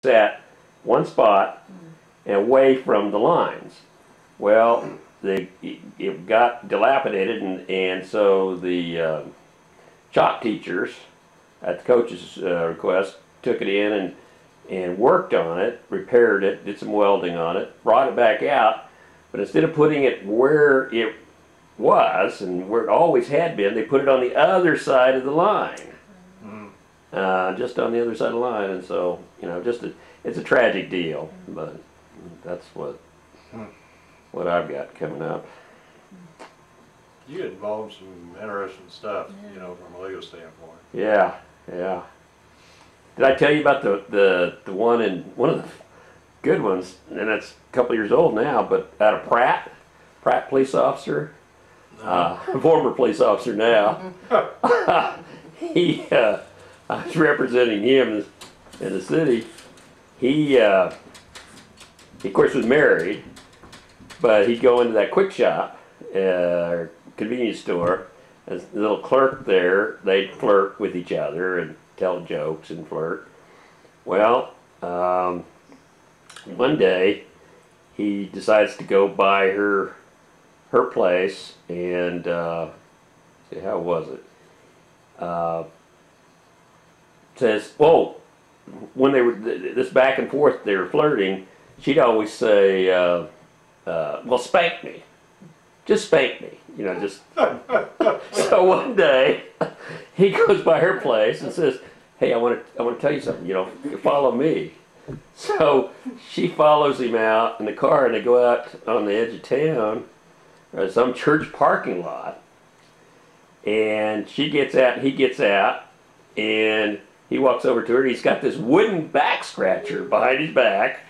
at one spot and away from the lines. Well, it got dilapidated, and so the shop teachers, at the coach's request, took it in and worked on it, repaired it, did some welding on it, brought it back out, but instead of putting it where it was and where it always had been, they put it on the other side of the line. Just on the other side of the line, and so, you know, it's a tragic deal, but that's what I've got coming up. You get involved in some interesting stuff, you know, from a legal standpoint. Yeah, yeah. Did I tell you about the one of the good ones, and it's a couple years old now, but out of Pratt police officer, former police officer now. I was representing him in the city. He of course was married, but he'd go into that quick shop, convenience store, as the little clerk there. They'd flirt with each other and tell jokes and flirt. Well, one day he decides to go by her place, and see, how was it? Says, well, when they were this back and forth, they were flirting. She'd always say, "Well, spank me, just spank me," you know, just. So one day, he goes by her place and says, "Hey, I want to tell you something. You know, follow me." So she follows him out in the car, and they go out on the edge of town, or some church parking lot. And she gets out, and he gets out, and he walks over to her, and he's got this wooden back scratcher behind his back,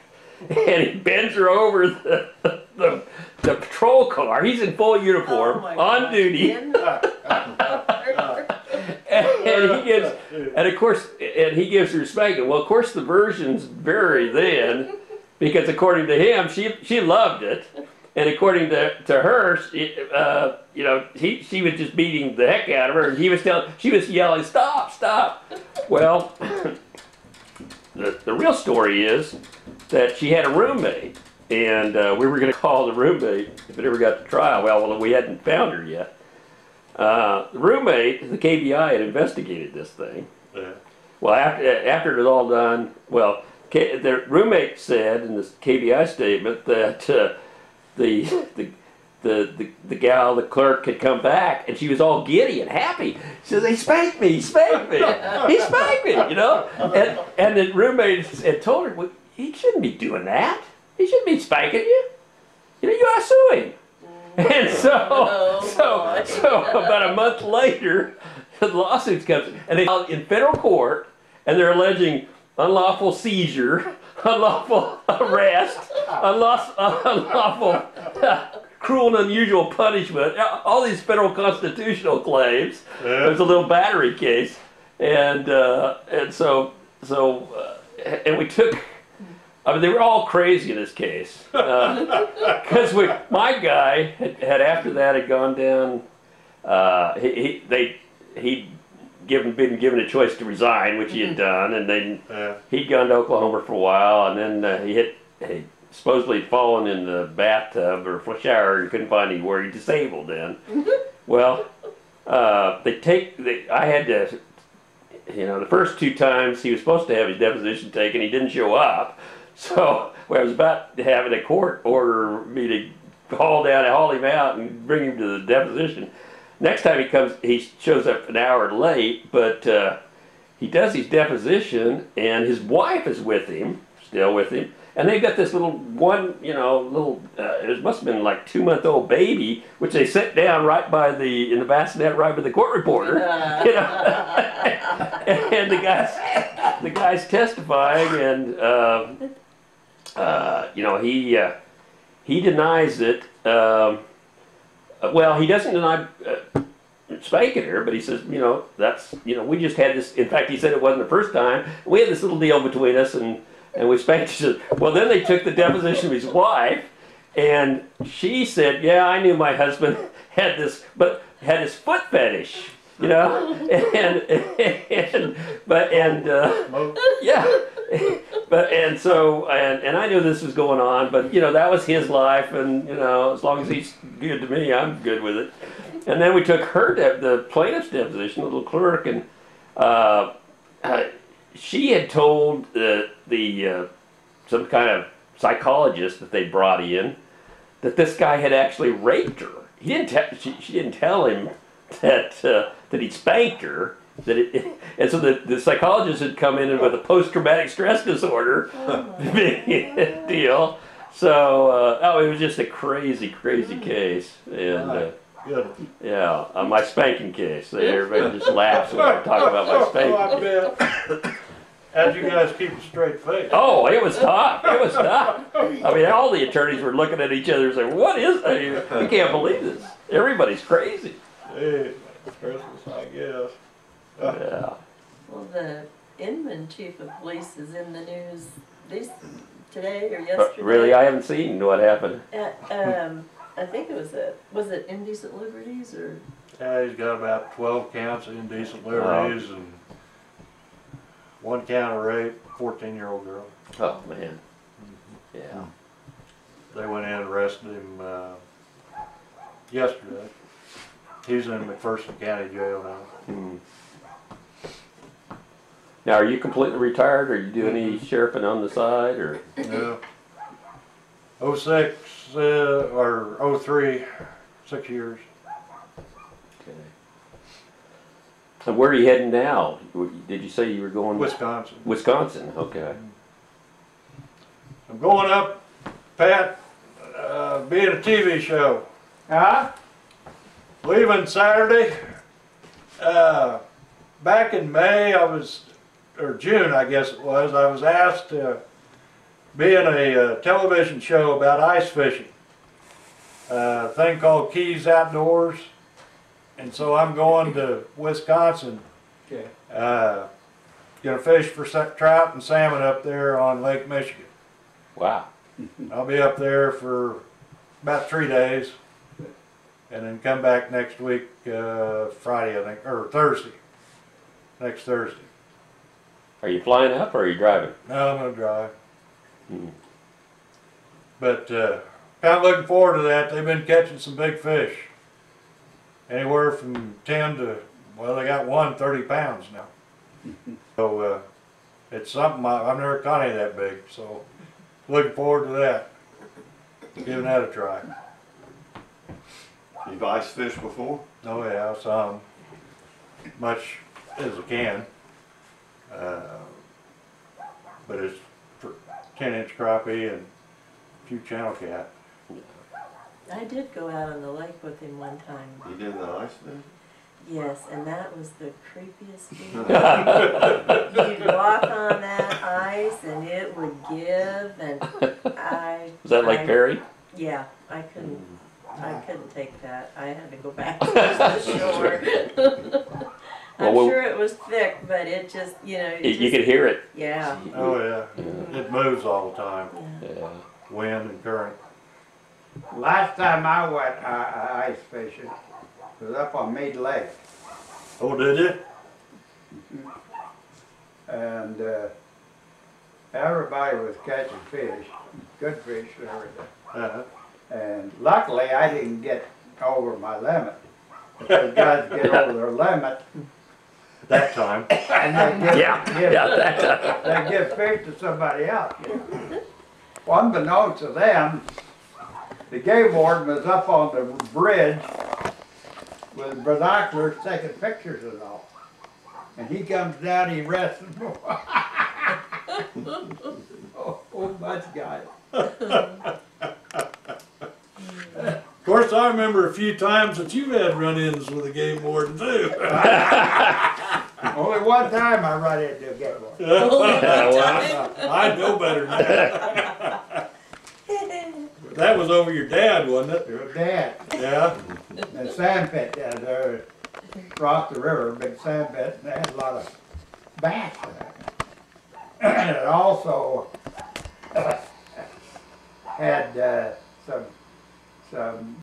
and he bends her over the patrol car. He's in full uniform, on duty. And he gives her a spanking. Well, of course, the versions vary then, because according to him, she loved it. And according to her, you know, she was just beating the heck out of her, and she was yelling, "Stop, stop!" Well, the real story is that she had a roommate, and we were going to call the roommate if it ever got to trial. Well, we hadn't found her yet. The roommate, the KBI, had investigated this thing. Yeah. Well, after it was all done, well, the roommate said in this KBI statement that the gal, the clerk, had come back, and she was all giddy and happy. She says, "He spanked me, he spanked me, he spanked me," you know. And the roommate had told her, "Well, he shouldn't be doing that. He shouldn't be spanking you. You know, you ought to sue him." And so about a month later, the lawsuits comes, and they filed in federal court, and they're alleging unlawful seizure, unlawful arrest, unlawful cruel and unusual punishment, all these federal constitutional claims. There's a little battery case, and we took. I mean, they were all crazy in this case, because my guy had after that had gone down. He'd been given a choice to resign, which he had done, and then he'd gone to Oklahoma for a while, and then he supposedly fallen in the bathtub or shower and couldn't find anywhere. He disabled then. Well, I had to, you know, the first two times he was supposed to have his deposition taken, he didn't show up. So I was about to have a court order me to haul him out and bring him to the deposition. Next time he comes, he shows up an hour late, but he does his deposition, and his wife is with him, still with him, and they've got this little it must have been like 2-month-old baby, which they set down right in the bassinet right by the court reporter, you know. And the guy's testifying, and you know, he denies it. Well, he doesn't deny spanking her, but he says, you know, we just had this. In fact, he said it wasn't the first time. We had this little deal between us, and we spanked. He says, well, then they took the deposition of his wife, and she said, yeah, I knew my husband had this foot fetish. you know, Smoke. yeah, and I knew this was going on, but you know, that was his life, and you know, as long as he's good to me, I'm good with it. And then we took the plaintiff's deposition, the little clerk, and she had told some kind of psychologist that they brought in that this guy had actually raped her. He didn't. She didn't tell him that he'd spanked her. And so the psychologist had come in with a post-traumatic stress disorder big deal. So it was just a crazy case. And yeah, my spanking case. Everybody just laughs when I talk about my spanking. I bet. How'd you guys keep a straight face? Oh, it was tough. It was tough. I mean, all the attorneys were looking at each other and saying, "What is that? We can't believe this. Everybody's crazy." Hey, Christmas, I guess. Yeah. Well, the Inman chief of police is in the news today or yesterday. Really, I haven't seen what happened. I think it was it indecent liberties or? Yeah, he's got about 12 counts of indecent liberties and 1 count of rape, 14-year-old girl. Oh man. Yeah. They went in and arrested him yesterday. He's in McPherson County Jail now. Hmm. Now, are you completely retired, or you do any sheriffing on the side, or? Yeah. 06 or 03, 6 years. Okay. And where are you heading now? Did you say you were going? Wisconsin. Wisconsin. Okay. I'm going up, Pat, being a TV show. Huh? Leaving Saturday. Back in May, or June, I guess it was, I was asked to be in a television show about ice fishing. A thing called Keys Outdoors. And so I'm going to Wisconsin. Okay. Gonna fish for trout and salmon up there on Lake Michigan. Wow. I'll be up there for about 3 days. And then come back next week, Friday, I think, or Thursday. Next Thursday. Are you flying up or are you driving? No, I'm going to drive. Hmm. But kind of looking forward to that. They've been catching some big fish. Anywhere from 10 to, well, they got one 30 pounds now. So it's something I've never caught any that big. So looking forward to that. Giving that a try. You've ice fished before? Oh yeah, some. Much as I can. But it's 10-inch crappie and a few channel cat. I did go out on the lake with him one time. You did the ice fish? Yes, and that was the creepiest feeling. You'd walk on that ice and it would give, and Was that Lake Perry? Yeah, I couldn't take that. I had to go back to the shore. I'm sure it was thick, but it just, you could hear it. Yeah. Oh yeah. It moves all the time. Yeah. Wind and current. Last time I went ice fishing was up on Mead Lake. Oh, did you? And everybody was catching fish, good fish and everything. And luckily I didn't get over my limit. If the guys get over their limit, that time. and they give fish to somebody else. Well, unbeknownst to them, the game warden was up on the bridge with binoculars taking pictures and all. And he comes down, he rests. Oh, much guy. Of course, I remember a few times that you've had run-ins with the game warden too. Only one time I run into a game warden. Well, I know better than that. That was over your dad, wasn't it? Your dad. Yeah. And sand pit down there across the river, big sand pit, and they had a lot of bass there. And it also had some